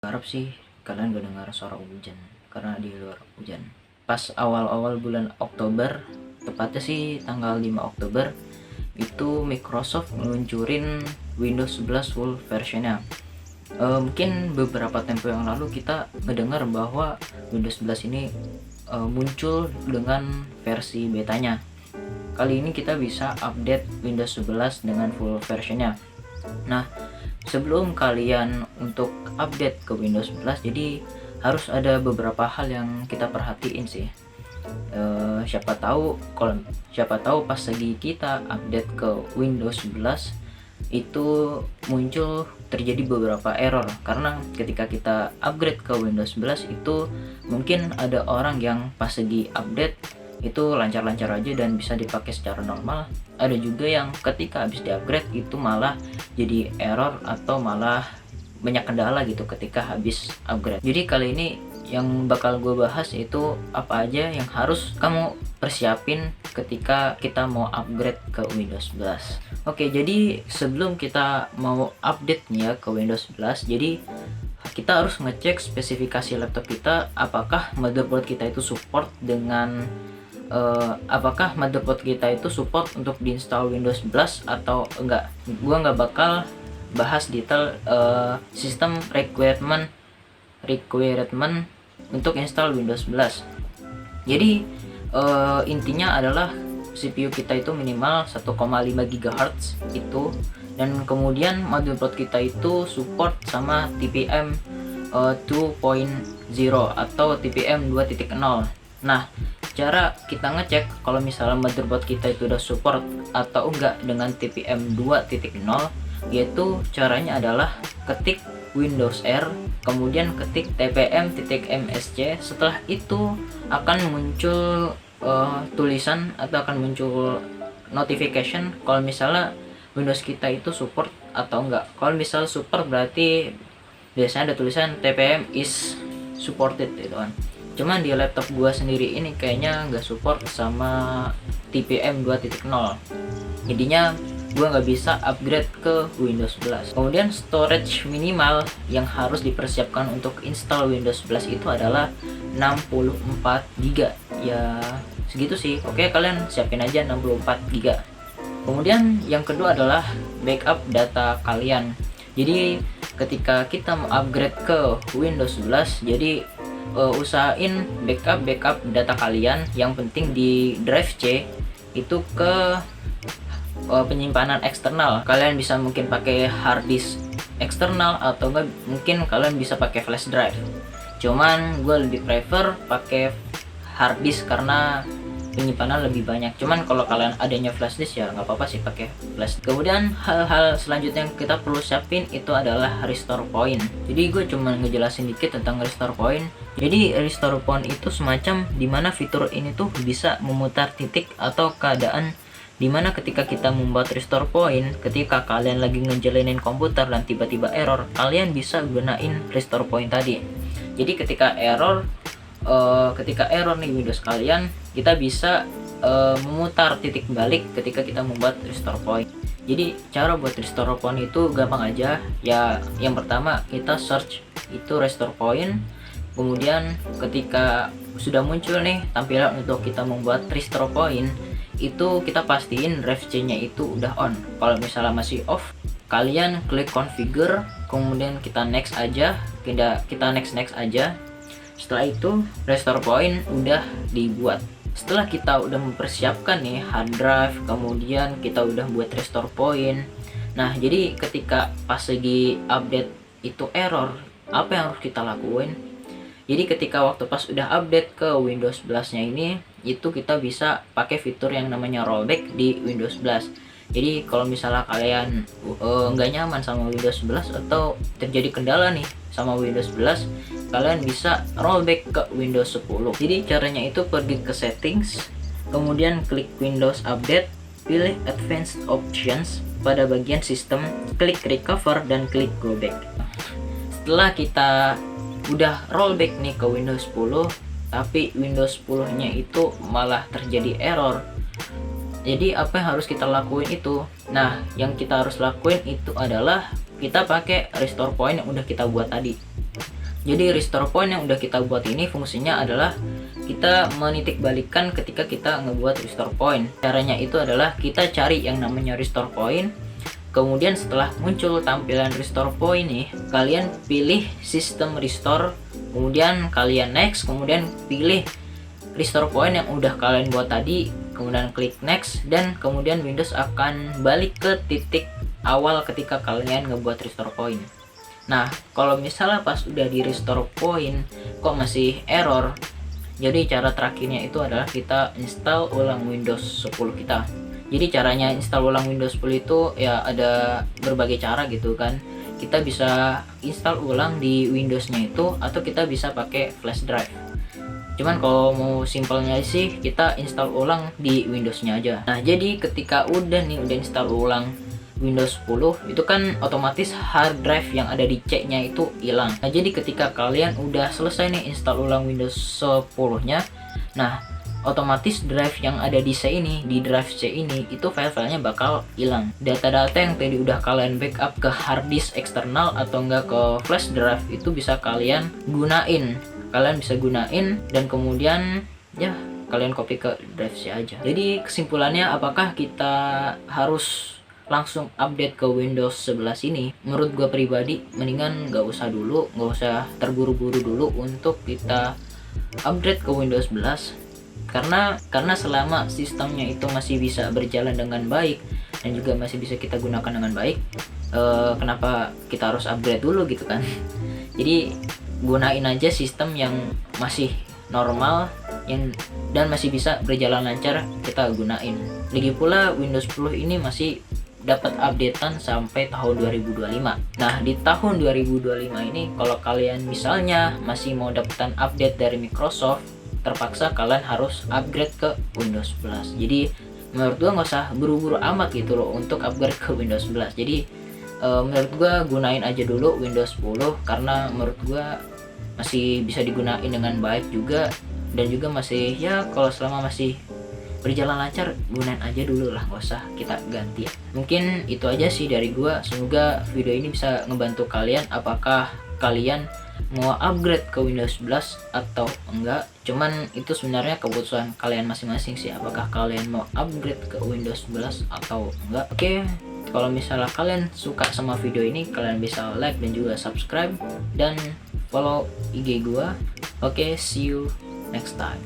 Harap sih kalian gak dengar suara hujan karena di luar hujan. Pas awal-awal bulan Oktober, tepatnya sih tanggal 5 Oktober, itu Microsoft meluncurin Windows 11 full versionnya. Mungkin beberapa tempo yang lalu kita mendengar bahwa Windows 11 ini muncul dengan versi betanya. Kali ini kita bisa update Windows 11 dengan full versionnya. Nah, sebelum kalian untuk update ke Windows 11, jadi harus ada beberapa hal yang kita perhatiin sih. Siapa tahu pas lagi kita update ke Windows 11 itu muncul terjadi beberapa error, karena ketika kita upgrade ke Windows 11 itu mungkin ada orang yang pas lagi update itu lancar-lancar aja dan bisa dipakai secara normal. Ada juga yang ketika habis di-upgrade itu malah jadi error atau malah banyak kendala gitu ketika habis upgrade. Jadi kali ini yang bakal gue bahas itu apa aja yang harus kamu persiapin ketika kita mau upgrade ke Windows 11. Oke, jadi sebelum kita mau update nih ya ke Windows 11, jadi kita harus ngecek spesifikasi laptop kita, apakah motherboard kita itu support dengan untuk diinstal Windows 11 atau enggak. Gua nggak bakal bahas detail sistem requirement untuk install Windows 11. Jadi intinya adalah CPU kita itu minimal 1,5 GHz itu, dan kemudian motherboard kita itu support sama TPM 2.0 atau TPM 2.0. Nah, cara kita ngecek kalau misalnya motherboard kita itu udah support atau enggak dengan TPM 2.0, yaitu caranya adalah ketik Windows R, kemudian ketik tpm.msc. Setelah itu akan muncul tulisan atau akan muncul notification kalau misalnya Windows kita itu support atau enggak. Kalau misalnya support berarti biasanya ada tulisan TPM is supported gitu kan. Cuman di laptop gua sendiri ini kayaknya nggak support sama TPM 2.0, jadinya gua nggak bisa upgrade ke Windows 11. Kemudian storage minimal yang harus dipersiapkan untuk install Windows 11 itu adalah 64 GB. Ya segitu sih. Oke, kalian siapin aja 64 GB. Kemudian yang kedua adalah backup data kalian. Jadi ketika kita mau upgrade ke Windows 11, jadi usahain backup data kalian, yang penting di drive C itu ke penyimpanan eksternal. Kalian bisa mungkin pakai hard disk eksternal atau enggak mungkin kalian bisa pakai flash drive. Cuman gue lebih prefer pakai hard disk karena penyimpanan lebih banyak. Cuman kalau kalian adanya flash disk ya nggak apa-apa sih pakai flash. Kemudian hal-hal selanjutnya yang kita perlu siapin itu adalah restore point. Jadi gue cuma ngejelasin dikit tentang restore point. Jadi restore point itu semacam dimana fitur ini tuh bisa memutar titik atau keadaan dimana ketika kita membuat restore point, ketika kalian lagi ngejalanin komputer dan tiba-tiba error, kalian bisa gunain restore point tadi. Jadi ketika error nih Windows kalian, kita bisa memutar titik balik ketika kita membuat restore point. Jadi cara buat restore point itu gampang aja ya. Yang pertama kita search itu restore point, kemudian ketika sudah muncul nih tampilan untuk kita membuat restore point, itu kita pastiin drive C nya itu udah on. Kalau misalnya masih off, kalian klik configure, kemudian kita next aja, kita next aja. Setelah itu restore point udah dibuat. Setelah kita udah mempersiapkan nih hard drive, kemudian kita udah buat restore point. Nah, jadi ketika pas lagi update itu error, apa yang harus kita lakuin? Jadi ketika waktu pas udah update ke Windows 11 nya ini, itu kita bisa pakai fitur yang namanya rollback di Windows 11. Jadi kalau misalnya kalian nggak nyaman sama Windows 11 atau terjadi kendala nih sama Windows 11, kalian bisa rollback ke Windows 10. Jadi caranya itu pergi ke settings, kemudian klik Windows Update, pilih Advanced Options, pada bagian sistem klik recover dan klik go back. Setelah kita udah rollback nih ke Windows 10, tapi Windows 10 nya itu malah terjadi error. Jadi apa yang harus kita lakuin itu? Nah, yang kita harus lakuin itu adalah kita pakai restore point yang udah kita buat tadi. Jadi restore point yang udah kita buat ini fungsinya adalah kita menitik balikan ketika kita ngebuat restore point. Caranya itu adalah kita cari yang namanya restore point. Kemudian setelah muncul tampilan restore point nih, kalian pilih sistem restore, kemudian kalian next, kemudian pilih restore point yang udah kalian buat tadi, kemudian klik next, dan kemudian Windows akan balik ke titik awal ketika kalian ngebuat restore point. Nah, kalau misalnya pas udah di restore point kok masih error, jadi cara terakhirnya itu adalah kita install ulang Windows 10 kita. Jadi caranya install ulang Windows 10 itu ya ada berbagai cara gitu kan. Kita bisa install ulang di Windows-nya itu, atau kita bisa pakai flash drive. Cuman kalau mau simpelnya sih kita install ulang di Windows-nya aja. Nah, jadi ketika udah install ulang Windows 10 itu kan otomatis hard drive yang ada di C-nya itu hilang. Nah, jadi ketika kalian udah selesai nih install ulang Windows 10-nya, nah otomatis drive yang ada di C ini, di drive C ini, itu file-filenya bakal hilang. Data-data yang tadi udah kalian backup ke hard disk eksternal atau enggak ke flash drive itu bisa kalian gunain. Kalian bisa gunain dan kemudian ya kalian copy ke drive C aja. Jadi kesimpulannya, apakah kita harus langsung update ke Windows 11 ini? Menurut gue pribadi mendingan nggak usah terburu-buru dulu untuk kita upgrade ke Windows 11, karena selama sistemnya itu masih bisa berjalan dengan baik dan juga masih bisa kita gunakan dengan baik, kenapa kita harus upgrade dulu gitu kan. Jadi gunain aja sistem yang masih normal dan masih bisa berjalan lancar, kita gunain. Lagi pula Windows 10 ini masih dapat updatean sampai tahun 2025. Nah, di tahun 2025 ini kalau kalian misalnya masih mau dapetan update dari Microsoft, terpaksa kalian harus upgrade ke Windows 11. Jadi menurut gua nggak usah buru-buru amat gitu loh untuk upgrade ke Windows 11. Jadi menurut gua gunain aja dulu Windows 10, karena menurut gua masih bisa digunain dengan baik juga, dan juga masih ya kalau selama masih berjalan lancar gunain aja dulu lah, nggak usah kita ganti. Mungkin itu aja sih dari gua. Semoga video ini bisa ngebantu kalian, apakah kalian mau upgrade ke Windows 11 atau enggak. Cuman itu sebenarnya keputusan kalian masing-masing sih, apakah kalian mau upgrade ke Windows 11 atau enggak. Oke, kalau misalnya kalian suka sama video ini, kalian bisa like dan juga subscribe dan follow IG gua. Oke, see you next time.